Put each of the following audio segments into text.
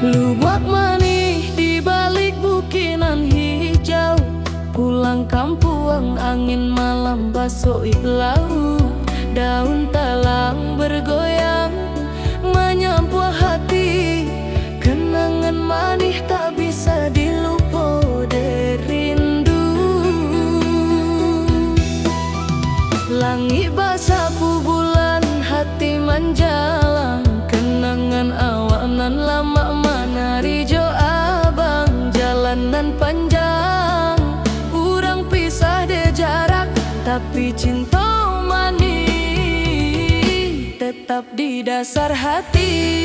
Lubak manis di balik bukinan hijau, pulang kampung angin malam basuh laut. Daun talang bergoyang menyampah hati, kenangan manis tak bisa dilupa derindu. Langit basah bulan, hati menjalang, kenangan awanan lama menari jo abang. Jalanan panjang, urang pisah de jarak, tapi cinta manis tetap di dasar hati.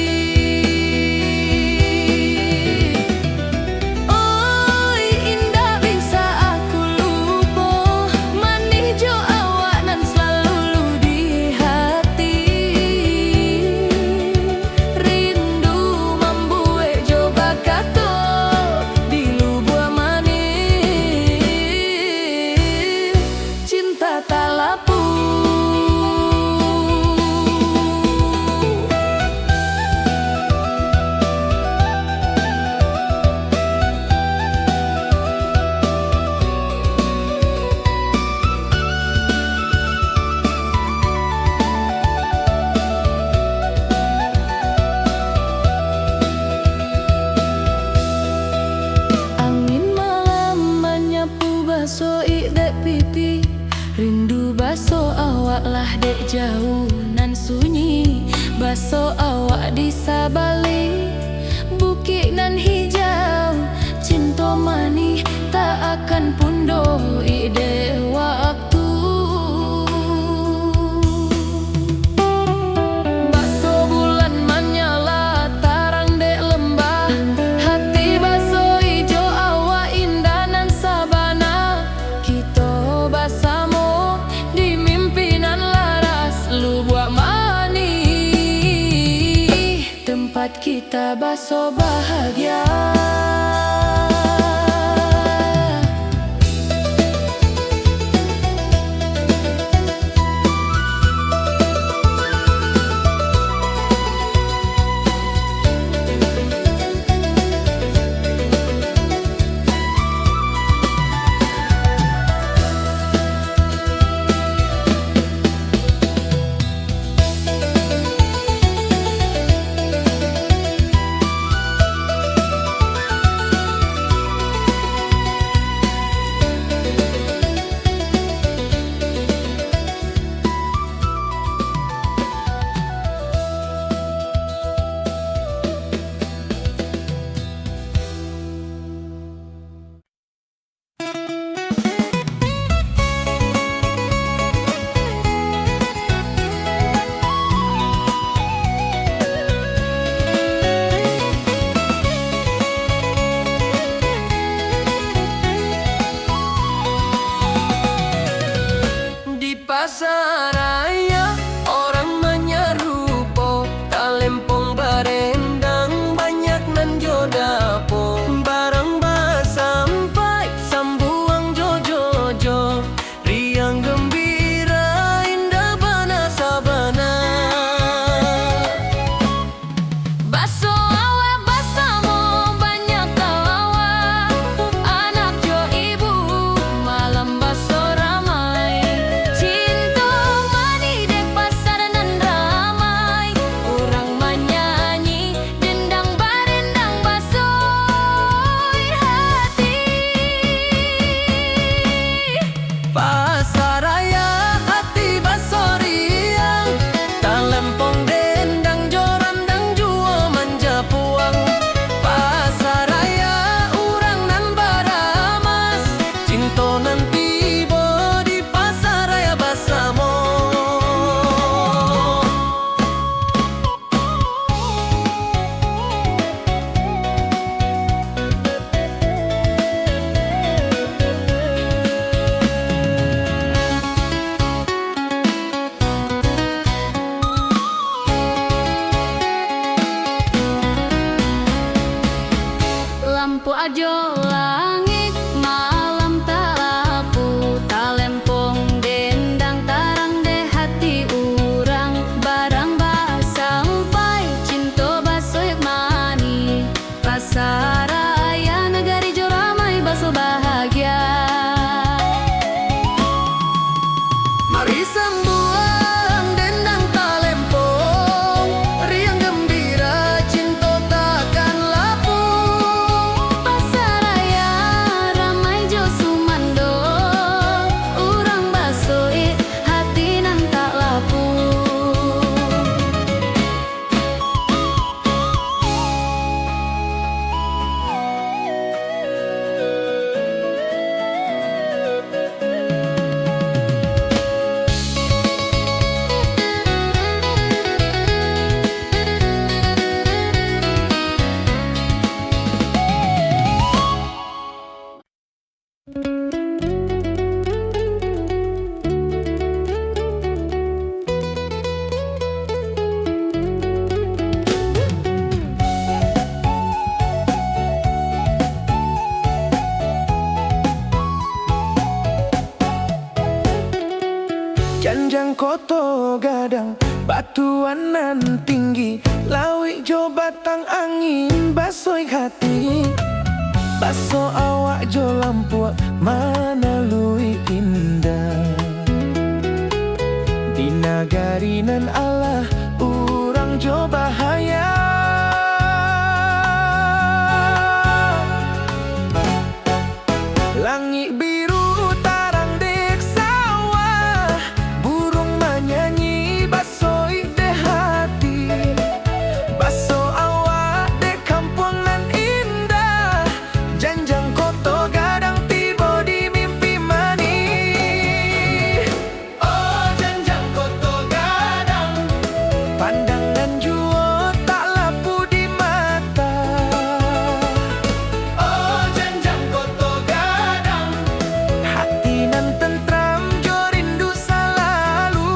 Rindu baso awak lah dek jauh nan sunyi, baso awak di sabalik bukit nan hijau. Cinta mani tak akan pundoh ide waktu. Baso bulan menyala tarang dek lembah, hati baso ijo awak indah nan sabana. Kita basamo di mimpinan laras, lubak manis tempat kita baso bahagia. Pasaraya orang menyerupo, talempong barendang banyak nan jodapo. Barang sampai sambuang jojojo, riang gembira indah bana sabana. Baso awak basamo banyak tawa, anak jo ibu malam baso ramai. Cinta mani Janjang koto gadang batuan nan tinggi, lawik jo batang angin basoi hati. Baso awak jo lampuak mana lui indah. Di nagari nan Allah urang jo bahaya. Langit biru tarang dek sawah, burung menyanyi basoi de hati. Baso awak de kampung nan indah, janjang koto gadang tiba di mimpi mani. Oh janjang koto gadang, pandangan jua tak lapu di mata. Oh janjang koto gadang, hati nan tentram jo rindu selalu.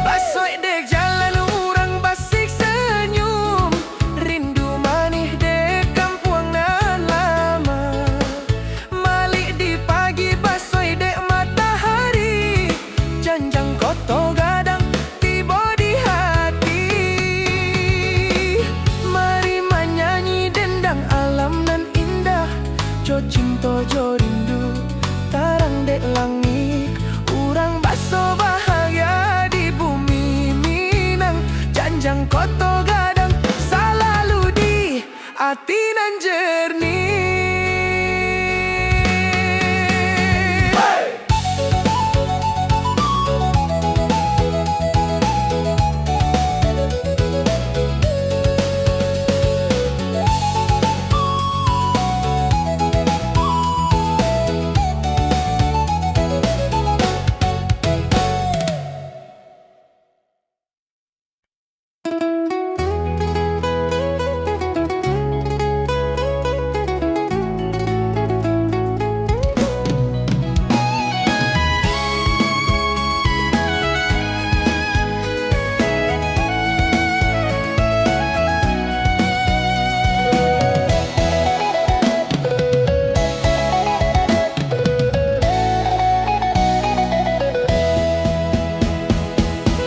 Basoi dek jalan urang basik senyum, rindu manih dek kampung nan lama. Malik di pagi basoi dek matahari, janjang koto gadang tiba di hati. Mari menyanyi dendang alam nan indah, jo cinta jo rindu tarang dek langit. Urang baso bahagia di bumi Minang, janjang koto gadang selalu di hati nan jernih.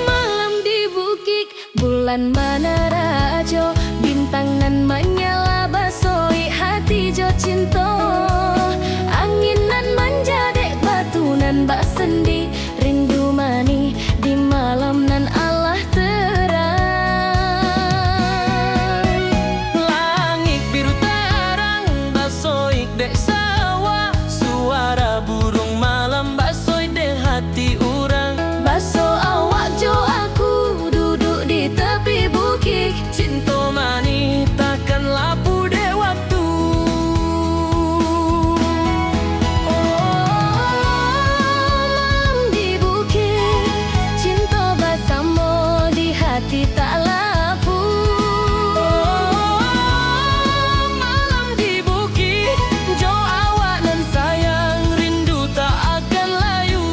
Malam di bukit, bulan mana rajo, bintang nan menyala basoi hati jo cinta. Angin nan manja dek batu nan bak sendi, rindu mani di malam nan Allah terang. Langit biru tarang basoi dek sawah, suara burung malam basoi dek hati urang. Baso awak jo aku duduk di tepi bukit, Cinta mani takkan lapu dek waktu. malam di bukit, cinta bersama di hati tak lapu. Malam di bukit, jo awak nan sayang, rindu tak akan layu.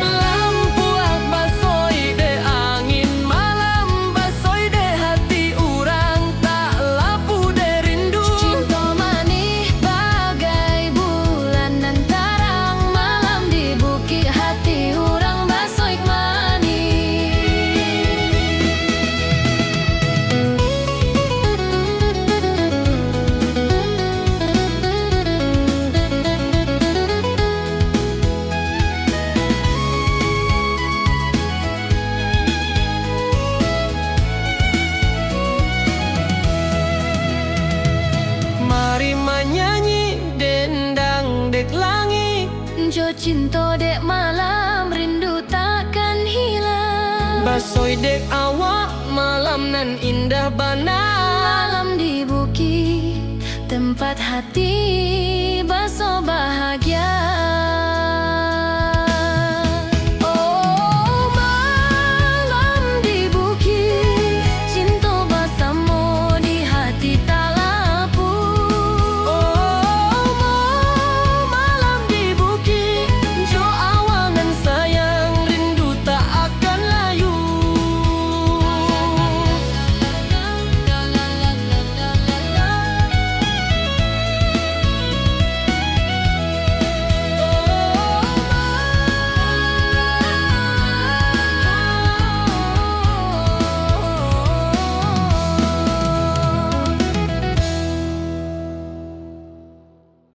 Lampuak basoi de angin malam, basoi de hati urang tak lapu de rindu. Cinta manis bagai bulan nan tarang, malam di bukit hati orang basoik manis. Mari menyanyi dendang dek langit, Jo cinta dek malam, rindu takkan hilang. basoi dek awak malam nan indah bana. Malam di bukit, tempat hati baso bahagia.